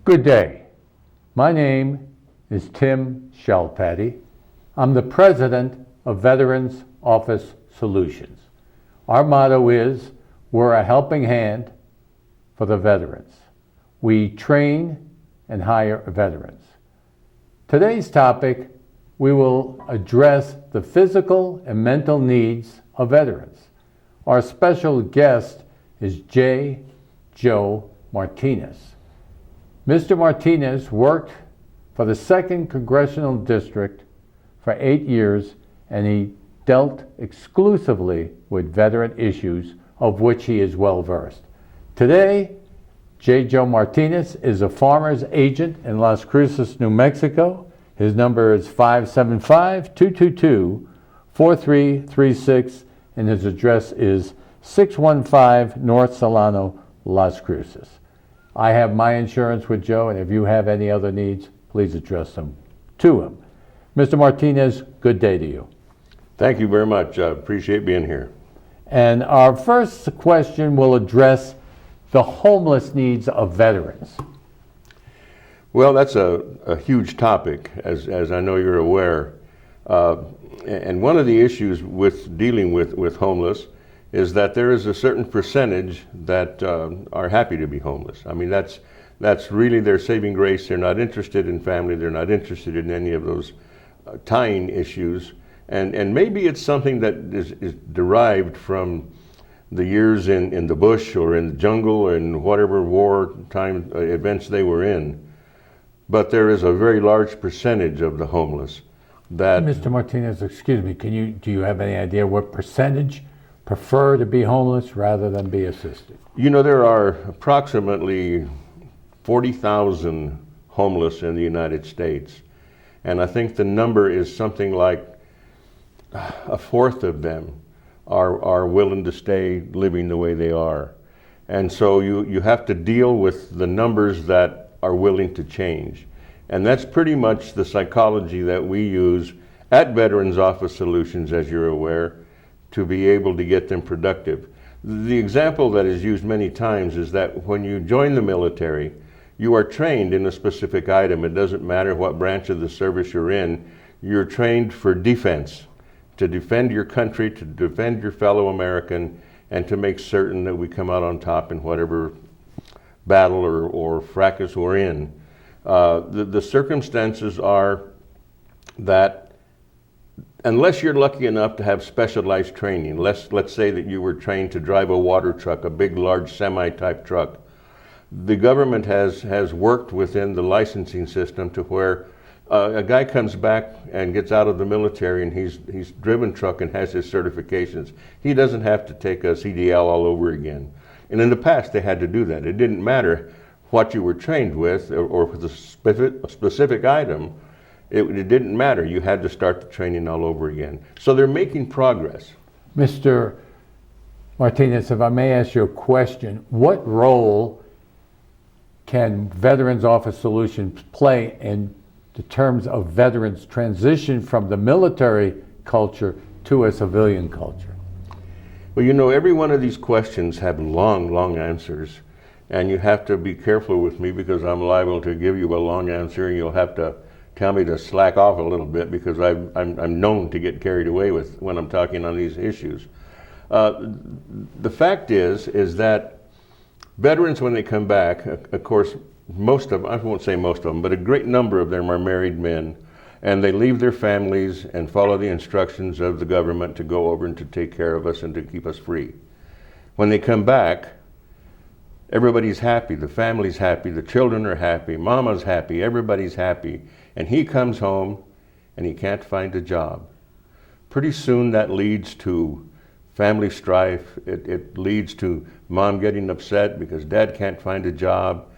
Good day. My name is Tim Chelpaty. I'm the president of Veterans Office Solutions. Our motto is, we're a helping hand for the veterans. We train and hire veterans. Today's topic, we will address the physical and mental needs of veterans. Our special guest is J.Joe Martinez. Mr. Martinez worked for the 2nd Congressional District for 8 years, and he dealt exclusively with veteran issues, of which he is well versed. Today, J.Joe Martinez is a farmer's agent in Las Cruces, New Mexico. His number is 575-222-4336, and his address is 615 North Solano, Las Cruces. I have my insurance with Joe, and if you have any other needs, please address them to him. Mr. Martinez, good day to you. Thank you very much. I appreciate being here. And our first question will address the homeless needs of veterans. Well, that's a huge topic, as I know you're aware. And one of the issues with dealing with homeless is that there is a certain percentage that are happy to be homeless. I mean, that's really their saving grace. They're not interested in family. They're not interested in any of those tying issues. And maybe it's something that is derived from the years in the bush or in the jungle or in whatever wartime events they were in. But there is a very large percentage of the homeless that... Mr. Martinez, excuse me, do you have any idea what percentage prefer to be homeless rather than be assisted? You know, there are approximately 40,000 homeless in the United States. And I think the number is something like a fourth of them are willing to stay living the way they are. And so you have to deal with the numbers that are willing to change. And that's pretty much the psychology that we use at Veterans Office Solutions, as you're aware, to be able to get them productive. The example that is used many times is that when you join the military, you are trained in a specific item. It doesn't matter what branch of the service you're in. You're trained for defense, to defend your country, to defend your fellow American, and to make certain that we come out on top in whatever battle or fracas we're in. The circumstances are that unless you're lucky enough to have specialized training, let's say that you were trained to drive a water truck, a big, large semi-type truck, the government has worked within the licensing system to where a guy comes back and gets out of the military and he's driven truck and has his certifications. He doesn't have to take a CDL all over again. And in the past, they had to do that. It didn't matter what you were trained with or with a specific item. It didn't matter. You had to start the training all over again. So they're making progress. Mr. Martinez, if I may ask you a question, what role can Veterans Office Solutions play in the terms of veterans' transition from the military culture to a civilian culture? Well, you know, every one of these questions have long answers, and you have to be careful with me because I'm liable to give you a long answer, and you'll have to tell me to slack off a little bit because I'm known to get carried away with when I'm talking on these issues. The fact is that veterans, when they come back, of course, most of them, I won't say most of them, but a great number of them are married men, and they leave their families and follow the instructions of the government to go over and to take care of us and to keep us free. When they come back, everybody's happy, the family's happy, the children are happy, mama's happy, everybody's happy, and he comes home and he can't find a job. Pretty soon that leads to family strife. It leads to mom getting upset because dad can't find a job.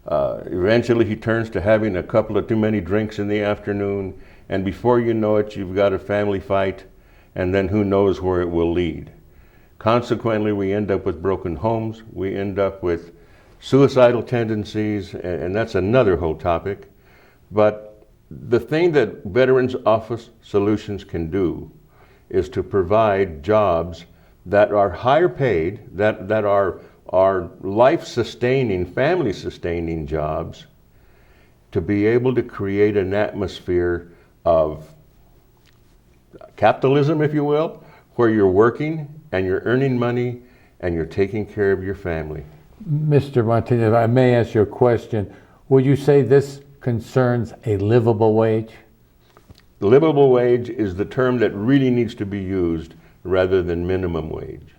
Eventually he turns to having a couple of too many drinks in the afternoon, and before you know it, you've got a family fight, and then who knows where it will lead. Consequently, we end up with broken homes, we end up with suicidal tendencies, and that's another whole topic. But the thing that Veterans Office Solutions can do is to provide jobs that are higher paid, that are life-sustaining, family-sustaining jobs, to be able to create an atmosphere of capitalism, if you will, where you're working and you're earning money and you're taking care of your family. Mr. Martinez, if I may ask you a question. Would you say this concerns a livable wage? Livable wage is the term that really needs to be used rather than minimum wage.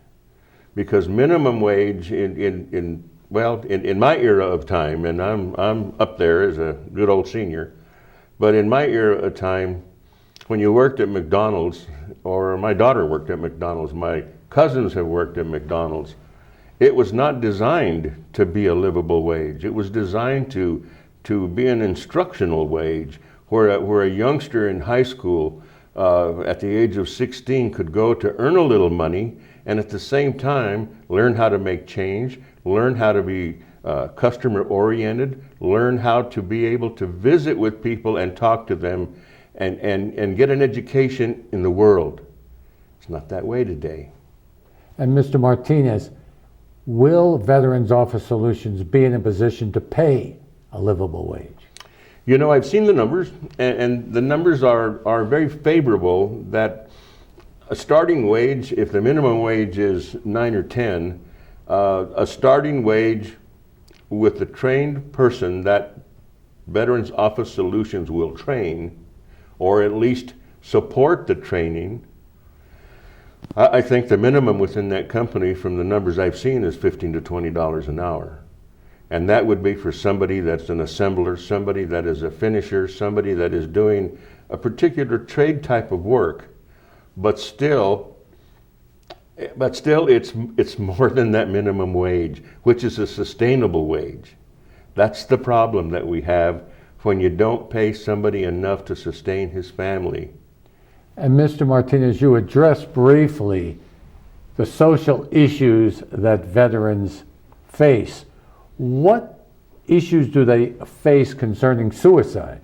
Because minimum wage in my era of time, and I'm up there as a good old senior, but in my era of time, when you worked at McDonald's, or my daughter worked at McDonald's, my cousins have worked at McDonald's, it was not designed to be a livable wage. It was designed to be an instructional wage, where a youngster in high school at the age of 16 could go to earn a little money and at the same time learn how to make change, learn how to be customer oriented, learn how to be able to visit with people and talk to them and get an education in the world. It's not that way today. And Mr. Martinez, will Veterans Office Solutions be in a position to pay a livable wage? You know, I've seen the numbers, and the numbers are very favorable that a starting wage, if the minimum wage is 9 or 10, a starting wage with a trained person that Veterans Office Solutions will train, or at least support the training, I think the minimum within that company from the numbers I've seen is $15 to $20 an hour. And that would be for somebody that's an assembler, somebody that is a finisher, somebody that is doing a particular trade type of work, but still it's more than that minimum wage, which is a sustainable wage. That's the problem that we have when you don't pay somebody enough to sustain his family. And Mr. Martinez, you addressed briefly the social issues that veterans face. What issues do they face concerning suicide?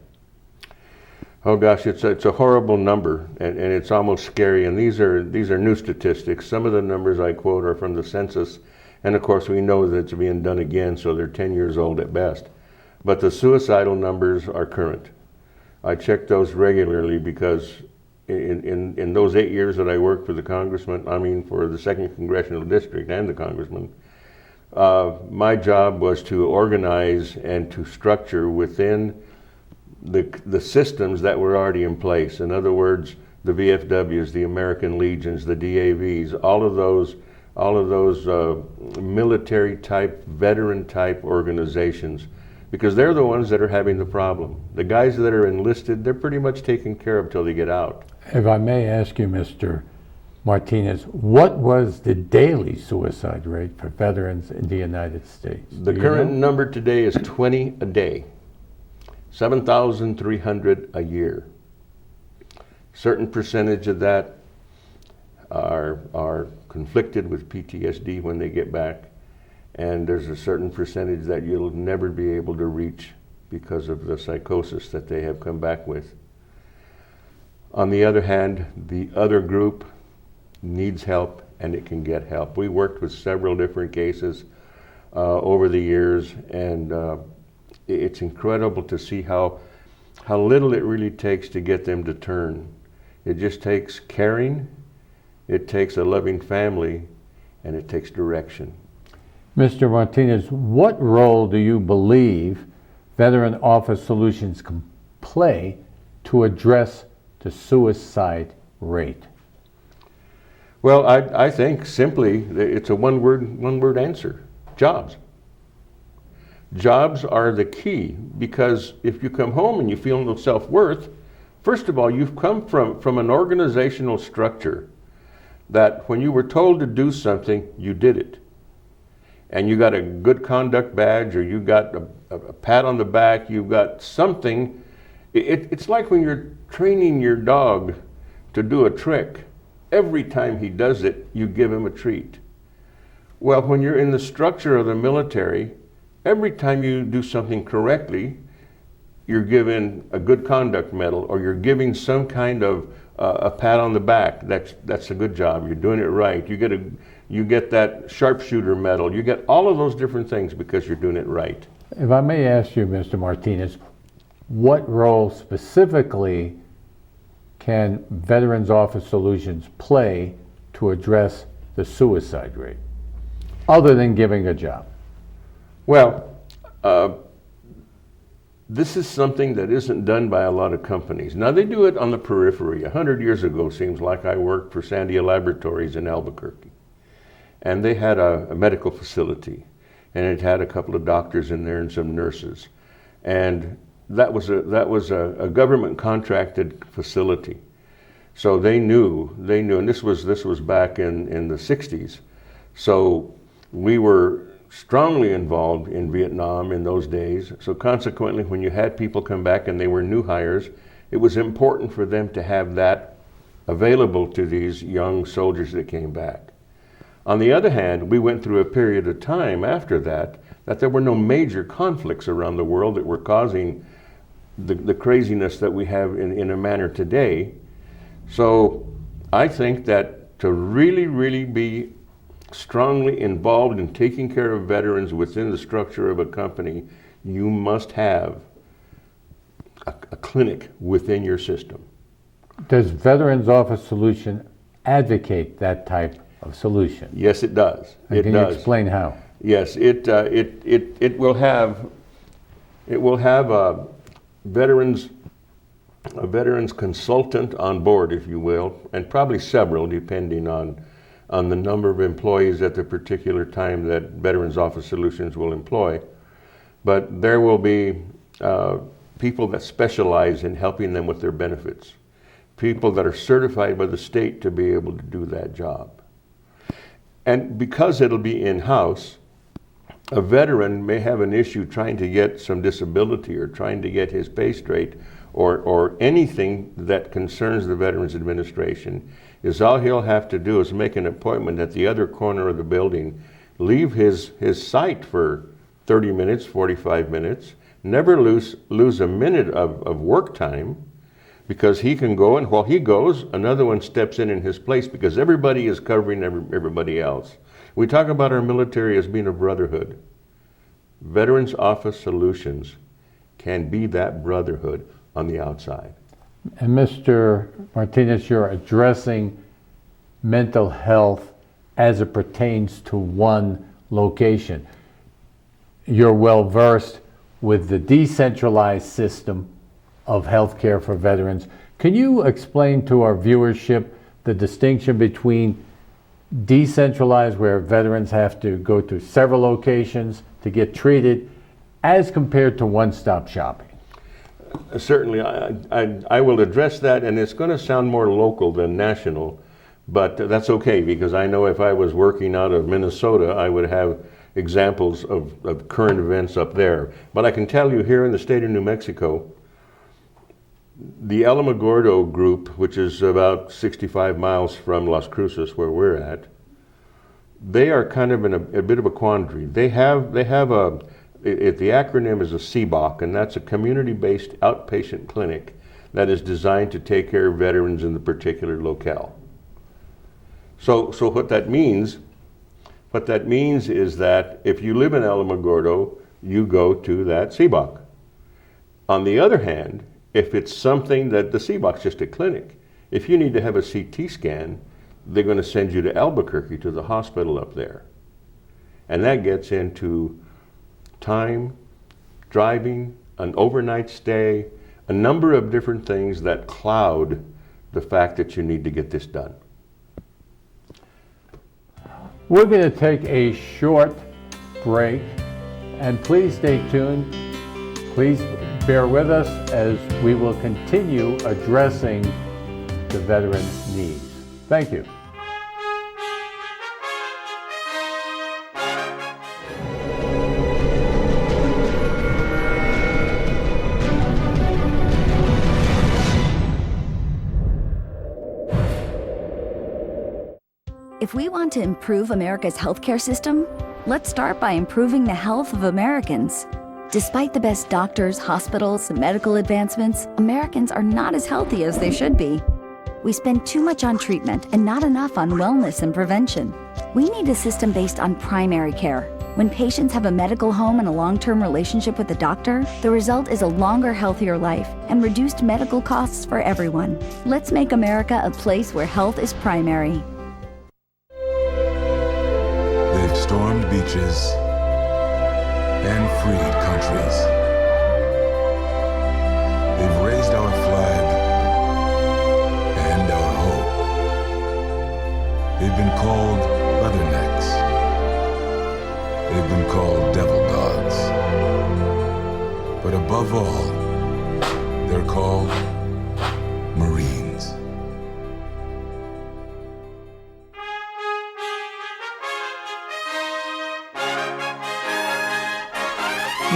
Oh gosh, it's a horrible number, and it's almost scary. And these are new statistics. Some of the numbers I quote are from the census, and of course we know that it's being done again, so they're 10 years old at best. But the suicidal numbers are current. I check those regularly because in those 8 years that I worked for the congressman, for the 2nd Congressional District and the congressman, my job was to organize and to structure within the systems that were already in place. In other words, the VFWs, the American Legions, the DAVs, all of those military type, veteran type organizations, because they're the ones that are having the problem. The guys that are enlisted, they're pretty much taken care of till they get out. If I may ask you, Mr. Martinez, what was the daily suicide rate for veterans in the United States? The current number today is 20 a day, 7,300 a year. Certain percentage of that are conflicted with PTSD when they get back, and there's a certain percentage that you'll never be able to reach because of the psychosis that they have come back with. On the other hand, the other group needs help, and it can get help. We worked with several different cases over the years, and it's incredible to see how little it really takes to get them to turn. It just takes caring, it takes a loving family, and it takes direction. Mr. Martinez, what role do you believe Veteran Office Solutions can play to address the suicide rate? Well, I think simply it's a one-word answer: jobs. Jobs are the key, because if you come home and you feel no self-worth, first of all, you've come from an organizational structure that when you were told to do something, you did it. And you got a good conduct badge, or you got a pat on the back, you got something. It's like when you're training your dog to do a trick. Every time he does it, you give him a treat. Well, when you're in the structure of the military, every time you do something correctly, you're given a good conduct medal, or you're giving some kind of a pat on the back. That's a good job. You're doing it right. You get that sharpshooter medal. You get all of those different things because you're doing it right. If I may ask you, Mr. Martinez, what role specifically can Veterans Office Solutions play to address the suicide rate, other than giving a job? Well, this is something that isn't done by a lot of companies. Now, they do it on the periphery. 100 years ago, seems like, I worked for Sandia Laboratories in Albuquerque. And they had a medical facility. And it had a couple of doctors in there and some nurses. And that was a government contracted facility. So they knew, and this was back in the 60s. So we were strongly involved in Vietnam in those days. So consequently, when you had people come back and they were new hires, it was important for them to have that available to these young soldiers that came back. On the other hand, we went through a period of time after that there were no major conflicts around the world that were causing the craziness that we have in a manner today. So I think that to really be strongly involved in taking care of veterans within the structure of a company, you must have a clinic within your system. Does Veterans Office Solution advocate that type of solution? Yes, it does. And can you explain how? Yes, it will have a veterans consultant on board, if you will, and probably several, depending on the number of employees at the particular time that Veterans Office Solutions will employ. But there will be people that specialize in helping them with their benefits, people that are certified by the state to be able to do that job. And because it'll be in-house, a veteran may have an issue trying to get some disability or trying to get his pay straight or anything that concerns the Veterans Administration, is all he'll have to do is make an appointment at the other corner of the building, leave his site for 30 minutes, 45 minutes, never lose a minute of work time, because he can go, and while he goes, another one steps in his place, because everybody is covering everybody else. We talk about our military as being a brotherhood. Veterans Office Solutions can be that brotherhood on the outside. And Mr. Martinez, you're addressing mental health as it pertains to one location. You're well versed with the decentralized system of healthcare for veterans. Can you explain to our viewership the distinction between decentralized, where veterans have to go to several locations to get treated, as compared to one-stop shopping? Certainly, I will address that, and it's going to sound more local than national, but that's okay, because I know if I was working out of Minnesota, I would have examples of current events up there. But I can tell you, here in the state of New Mexico, the Alamogordo group, which is about 65 miles from Las Cruces, where we're at, they are kind of in a bit of a quandary. They have the acronym is a CBOC, and that's a community-based outpatient clinic that is designed to take care of veterans in the particular locale. So what that means is that if you live in Alamogordo, you go to that CBOC. On the other hand, if it's something that the CBOC is just a clinic, if you need to have a CT scan, they're going to send you to Albuquerque, to the hospital up there. And that gets into time, driving, an overnight stay, a number of different things that cloud the fact that you need to get this done. We're going to take a short break, and please stay tuned. Please bear with us as we will continue addressing the veteran needs. Thank you. If we want to improve America's healthcare system, let's start by improving the health of Americans. Despite the best doctors, hospitals, and medical advancements, Americans are not as healthy as they should be. We spend too much on treatment and not enough on wellness and prevention. We need a system based on primary care, When patients have a medical home and a long-term relationship with a doctor, the result is a longer, healthier life and reduced medical costs for everyone. Let's make America a place where health is primary. They've stormed beaches and freed countries. They've raised our flag and our hope. They've been called leathernecks. They've been called devil dogs. But above all, they're called Marines.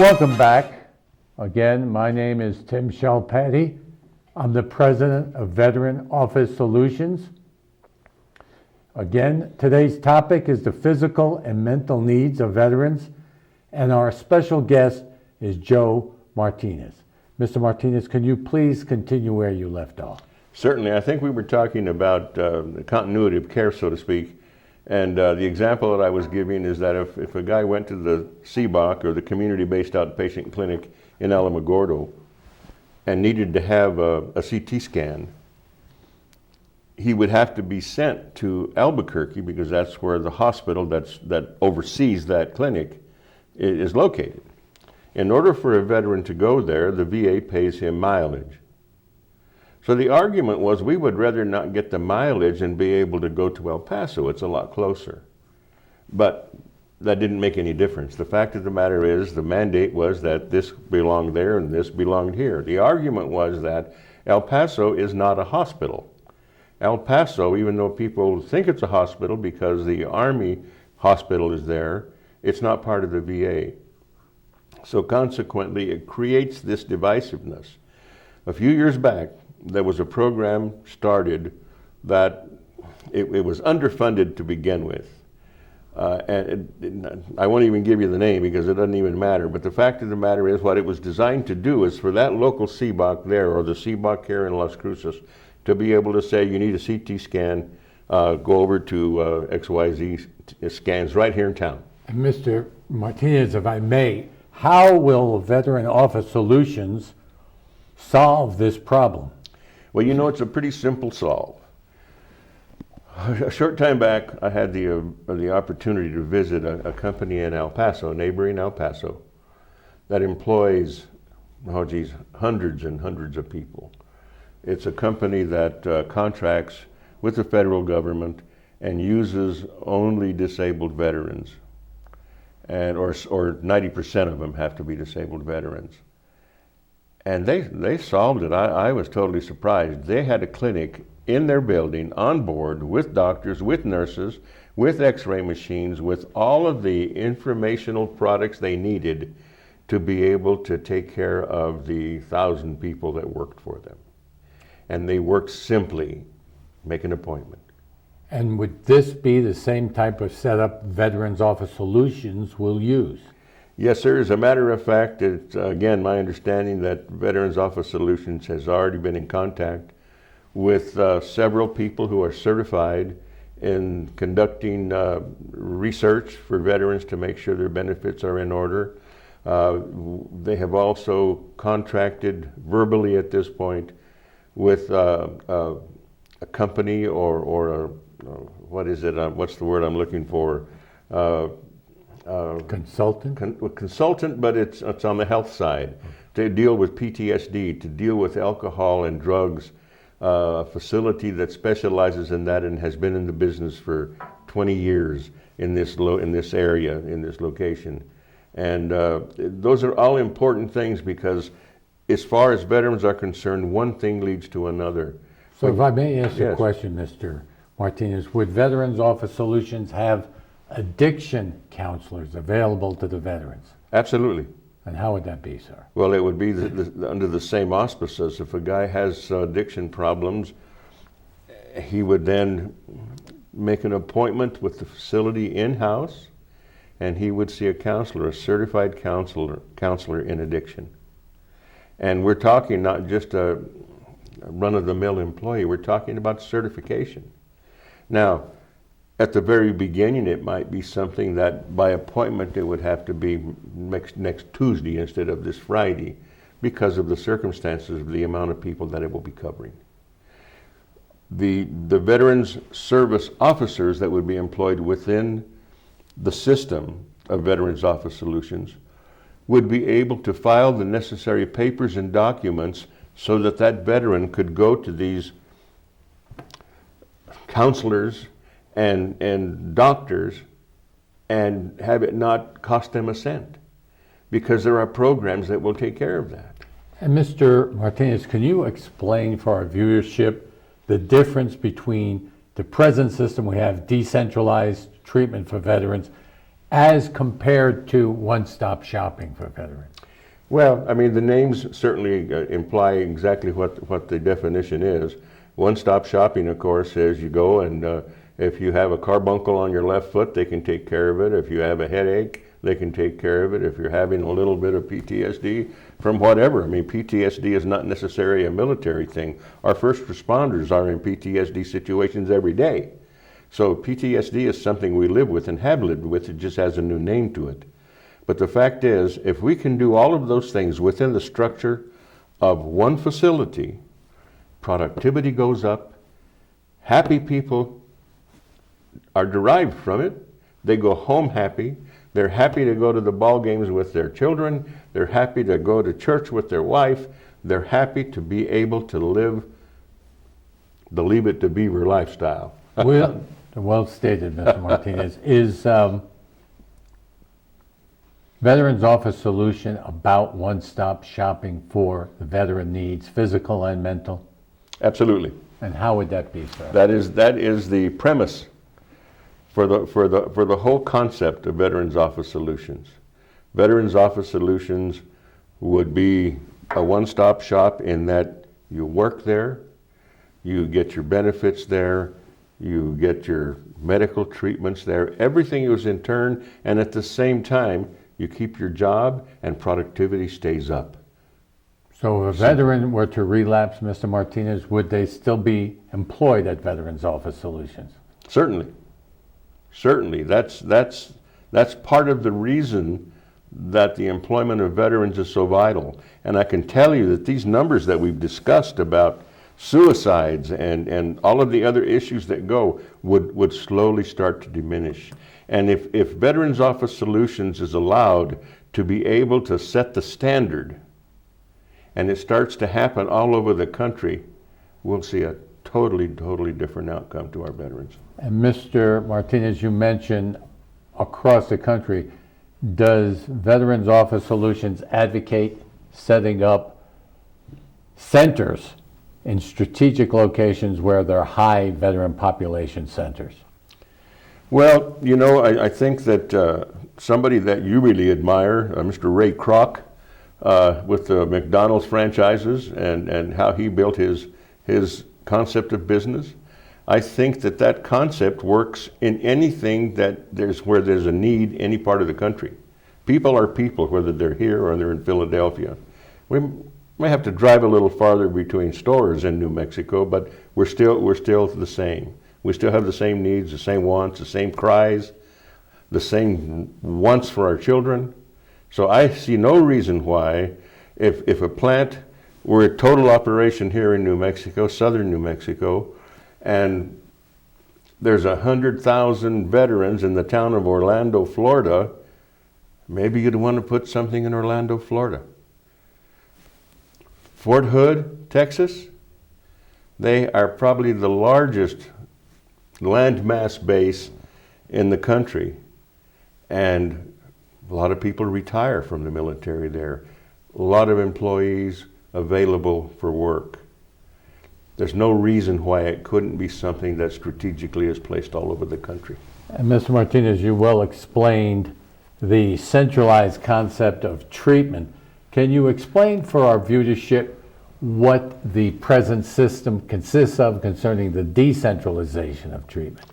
Welcome back. Again, my name is Tim Chelpaty. I'm the president of Veteran Office Solutions. Again, today's topic is the physical and mental needs of veterans, and our special guest is Joe Martinez. Mr. Martinez, can you please continue where you left off? Certainly. I think we were talking about the continuity of care, so to speak. And the example that I was giving is that if a guy went to the CBOC, or the community-based outpatient clinic in Alamogordo, and needed to have a CT scan, he would have to be sent to Albuquerque, because that's where the hospital that oversees that clinic is located. In order for a veteran to go there, the VA pays him mileage. So the argument was, we would rather not get the mileage and be able to go to El Paso. It's a lot closer. But that didn't make any difference. The fact of the matter is, the mandate was that this belonged there and this belonged here. The argument was that El Paso is not a hospital. El Paso, even though people think it's a hospital because the Army hospital is there, it's not part of the VA. So consequently, it creates this divisiveness. A few years back, there was a program started that it was underfunded to begin with. I won't even give you the name because it doesn't even matter, but the fact of the matter is, what it was designed to do is for that local CBOC there, or the CBOC here in Las Cruces, to be able to say, you need a CT scan, go over to XYZ scans right here in town. And Mr. Martinez, if I may, how will Veteran Office Solutions solve this problem? Well, you know, it's a pretty simple solve. A short time back, I had the opportunity to visit a company in El Paso, neighboring El Paso, that employs, hundreds and hundreds of people. It's a company that contracts with the federal government and uses only disabled veterans, and or 90% of them have to be disabled veterans. And they solved it. I was totally surprised. They had a clinic in their building on board with doctors, with nurses, with x-ray machines, with all of the informational products they needed to be able to take care of the 1,000 people that worked for them. And they worked simply, make an appointment. And would this be the same type of setup Veterans Office Solutions will use? Yes, sir. As a matter of fact, it's again my understanding that Veterans Office Solutions has already been in contact with several people who are certified in conducting research for veterans to make sure their benefits are in order. They have also contracted verbally at this point with a company or what is it? What's the word I'm looking for? Consultant? Consultant, but it's on the health side, to deal with PTSD, to deal with alcohol and drugs, a facility that specializes in that and has been in the business for 20 years in this area, in this location. And those are all important things, because as far as veterans are concerned, one thing leads to another. So if I may ask you Yes. a question, Mr. Martinez, would Veterans Office Solutions have addiction counselors available to the veterans? Absolutely. And how would that be, sir? Well, it would be under the same auspices. If a guy has addiction problems, he would then make an appointment with the facility in-house, and he would see a counselor, a certified counselor in addiction. And we're talking not just a run-of-the-mill employee, we're talking about certification. Now, at the very beginning, it might be something that by appointment it would have to be next Tuesday instead of this Friday because of the circumstances of the amount of people that it will be covering. The Veterans Service officers that would be employed within the system of Veterans Office Solutions would be able to file the necessary papers and documents so that that veteran could go to these counselors and doctors and have it not cost them a cent, because there are programs that will take care of that. And Mr. Martinez, can you explain for our viewership the difference between the present system we have, decentralized treatment for veterans, as compared to one-stop shopping for veterans? Well, I mean, the names certainly imply exactly what the definition is. One-stop shopping, of course, says you go and if you have a carbuncle on your left foot, they can take care of it. If you have a headache, they can take care of it. If you're having a little bit of PTSD from whatever. I mean, PTSD is not necessarily a military thing. Our first responders are in PTSD situations every day. So PTSD is something we live with and have lived with. It just has a new name to it. But the fact is, if we can do all of those things within the structure of one facility, productivity goes up, happy people are derived from it, they go home happy, they're happy to go to the ball games with their children, they're happy to go to church with their wife, they're happy to be able to live the Leave It to Beaver lifestyle. Well stated, Mr. Martinez. Is Veterans Office Solution about one-stop shopping for the veteran needs, physical and mental? Absolutely. And how would that be, sir? That is the premise for the whole concept of Veterans Office Solutions. Veterans Office Solutions would be a one-stop shop in that you work there, you get your benefits there, you get your medical treatments there, everything is in turn, and at the same time, you keep your job and productivity stays up. So if a veteran were to relapse, Mr. Martinez, would they still be employed at Veterans Office Solutions? Certainly. Certainly. That's part of the reason that the employment of veterans is so vital. And I can tell you that these numbers that we've discussed about suicides and all of the other issues that go would slowly start to diminish. And if Veterans Office Solutions is allowed to be able to set the standard, and it starts to happen all over the country, we'll see a totally different outcome to our veterans. And Mr. Martinez, you mentioned across the country, does Veterans Office Solutions advocate setting up centers in strategic locations where there are high veteran population centers? Well, you know, I think that somebody that you really admire, Mr. Ray Kroc, with the McDonald's franchises and how he built his concept of business, I think that concept works in anything where there's a need, any part of the country. People are people, whether they're here or they're in Philadelphia. We may have to drive a little farther between stores in New Mexico, but we're still the same. We still have the same needs, the same wants, the same cries, the same wants for our children. So I see no reason why, if a plant were a total operation here in New Mexico, southern New Mexico, and there's 100,000 veterans in the town of Orlando, Florida, maybe you'd want to put something in Orlando, Florida. Fort Hood, Texas, they are probably the largest landmass base in the country, and a lot of people retire from the military there. A lot of employees available for work. There's no reason why it couldn't be something that strategically is placed all over the country. And Mr. Martinez, you well explained the centralized concept of treatment. Can you explain for our viewership what the present system consists of concerning the decentralization of treatment?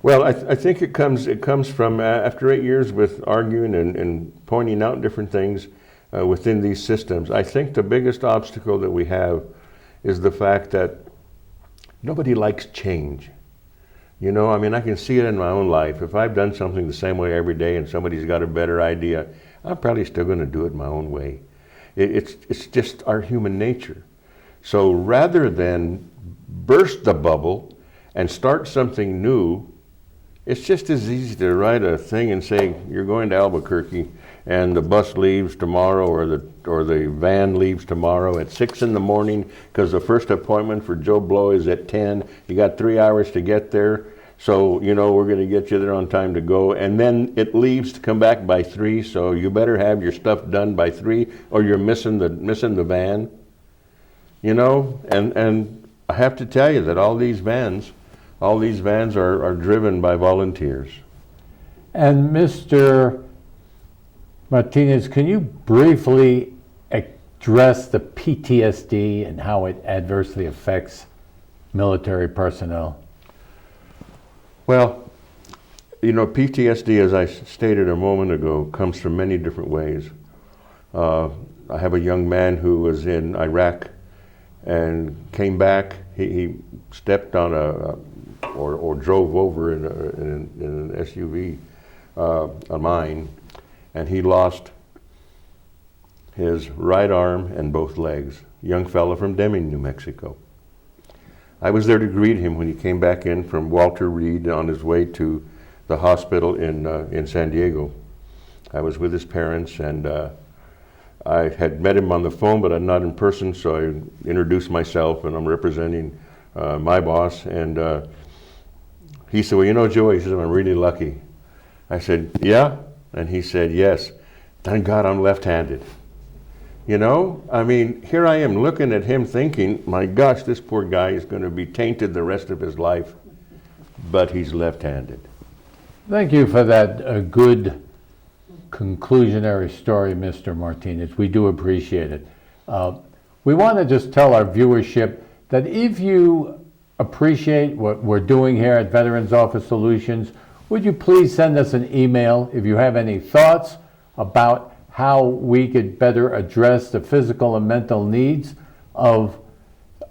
Well, I think it comes from after 8 years with arguing and pointing out different things within these systems. I think the biggest obstacle that we have is the fact that nobody likes change. You know, I mean, I can see it in my own life. If I've done something the same way every day and somebody's got a better idea, I'm probably still going to do it my own way. It's just our human nature. So rather than burst the bubble and start something new, it's just as easy to write a thing and say, you're going to Albuquerque and the bus leaves tomorrow or the van leaves tomorrow at 6 in the morning because the first appointment for Joe Blow is at 10. You got 3 hours to get there. So, you know, we're going to get you there on time to go. And then it leaves to come back by 3. So you better have your stuff done by 3 or you're missing the van. You know, and I have to tell you that all these vans are driven by volunteers. And Mr. Martinez, can you briefly address the PTSD and how it adversely affects military personnel? Well, you know, PTSD, as I stated a moment ago, comes from many different ways. I have a young man who was in Iraq and came back. He stepped on or drove over in an SUV, a mine, and he lost his right arm and both legs. Young fellow from Deming, New Mexico. I was there to greet him when he came back in from Walter Reed on his way to the hospital in San Diego. I was with his parents, and I had met him on the phone, but not in person, so I introduced myself, and I'm representing my boss. And he said, well, you know, Joe, he said, I'm really lucky. I said, yeah? And he said, yes. Thank God I'm left-handed. You know, I mean, here I am looking at him thinking, my gosh, this poor guy is going to be tainted the rest of his life, but he's left-handed. Thank you for that good conclusionary story, Mr. Martinez. We do appreciate it. We want to just tell our viewership that if you appreciate what we're doing here at Veterans Office Solutions, would you please send us an email if you have any thoughts about how we could better address the physical and mental needs of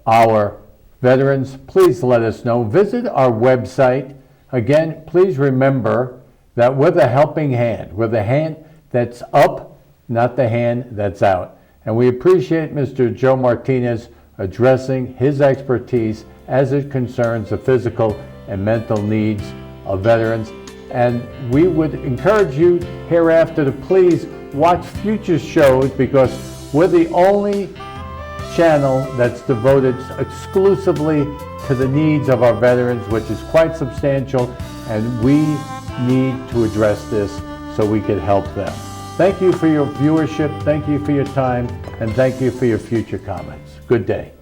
our veterans. Please let us know. Visit our website. Again, please remember that we're the helping hand. We're the hand that's up, not the hand that's out. And we appreciate Mr. Joe Martinez addressing his expertise as it concerns the physical and mental needs of veterans. And we would encourage you hereafter to please watch future shows, because we're the only channel that's devoted exclusively to the needs of our veterans, which is quite substantial, and we need to address this so we can help them. Thank you for your viewership, thank you for your time, and thank you for your future comments. Good day.